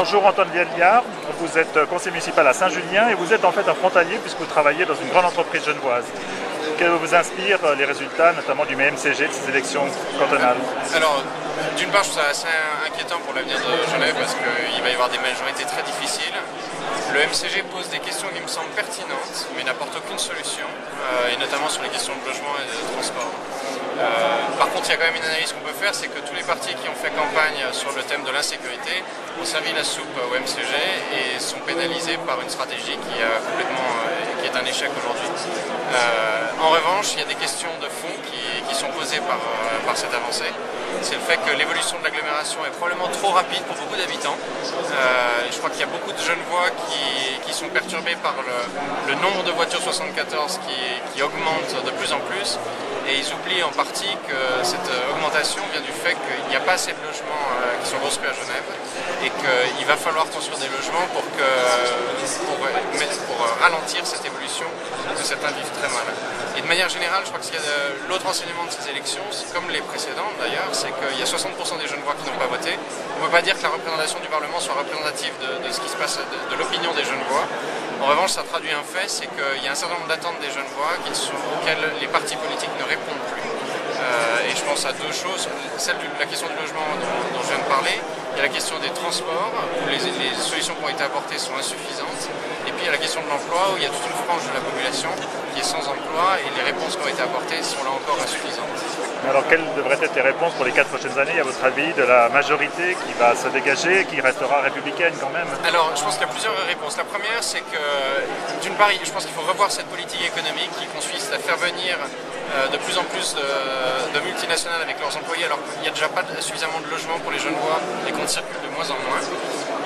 Bonjour Antoine Vielliard, vous êtes conseiller municipal à Saint-Julien et vous êtes en fait un frontalier puisque vous travaillez dans une grande entreprise genevoise. Que vous inspirent les résultats notamment du MCG de ces élections cantonales? Alors, d'une part, je trouve ça assez inquiétant pour l'avenir de Genève parce qu'il va y avoir des majorités très difficiles. Le MCG pose des questions qui me semblent pertinentes mais n'apporte aucune solution, et notamment sur les questions de logement et de transport. Par contre, il y a quand même une analyse qu'on peut faire, c'est que tous les partis qui ont fait campagne sur le thème de l'insécurité ont servi la soupe au MCG et sont pénalisés par une stratégie qui est un échec aujourd'hui. En revanche, il y a des questions de fond qui sont posées par cette avancée. C'est le fait que l'évolution de l'agglomération est probablement trop rapide pour beaucoup d'habitants. Je crois qu'il y a beaucoup de Genevois qui sont perturbés par le nombre de voitures 74 qui augmente de plus en plus. Et ils oublient en partie que cette augmentation vient du fait qu'il n'y a pas assez de logements qui sont construits à Genève et qu'il va falloir construire des logements pour ralentir cette évolution que certains vivent très mal. Et de manière générale, je crois que l'autre enseignement de ces élections, comme les précédentes d'ailleurs, c'est qu'il y a 60% des Genevois qui n'ont pas voté. On ne peut pas dire que la représentation du Parlement soit représentative de ce qui se passe, de l'opinion des Genevois. En revanche, ça traduit un fait, c'est qu'il y a un certain nombre d'attentes des Genevois auxquelles les partis politiques ne répondent plus. Et je pense à deux choses. La question du logement dont je viens de parler, il y a la question des transports, où les solutions qui ont été apportées sont insuffisantes. Et puis il y a la question de l'emploi, où il y a toute une frange de la population qui est sans emploi et les réponses qui ont été apportées sont là encore insuffisantes. Alors quelles devraient être les réponses pour les 4 prochaines années, à votre avis, de la majorité qui va se dégager, qui restera républicaine quand même? Alors je pense qu'il y a plusieurs réponses. La première, c'est que d'une part, je pense qu'il faut revoir cette politique économique qui consiste à faire venir de plus en plus de multinationales avec leurs employés alors qu'il n'y a déjà pas suffisamment de logements pour les Genevois et qu'on circule de moins en moins.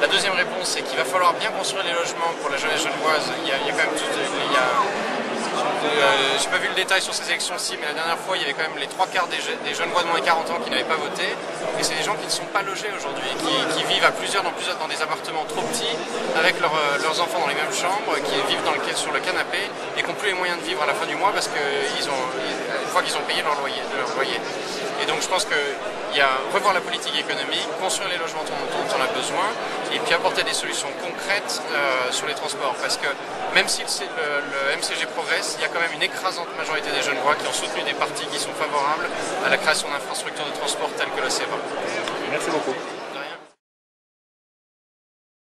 La deuxième réponse, c'est qu'il va falloir bien construire les logements pour la jeunesse genevoise. Il y a quand même j'ai pas vu le détail sur ces élections-ci, mais la dernière fois, il y avait quand même les 3/4 des Genevois de moins de 40 ans qui n'avaient pas voté. Et c'est des gens qui ne sont pas logés aujourd'hui, qui vivent dans des appartements trop petits, avec leurs enfants dans les mêmes chambres, qui vivent sur le canapé et qui n'ont plus les moyens de vivre à la fin du mois parce une fois qu'ils ont payé leur loyer. Et donc je pense qu'il y a revoir la politique économique, construire les logements dont on a besoin, et puis apporter des solutions concrètes sur les transports. Parce que même si le MCG progresse, il y a quand même une écrasante majorité des Genevois qui ont soutenu des partis qui sont favorables à la création d'infrastructures de transport telles que le CEVA. Merci beaucoup.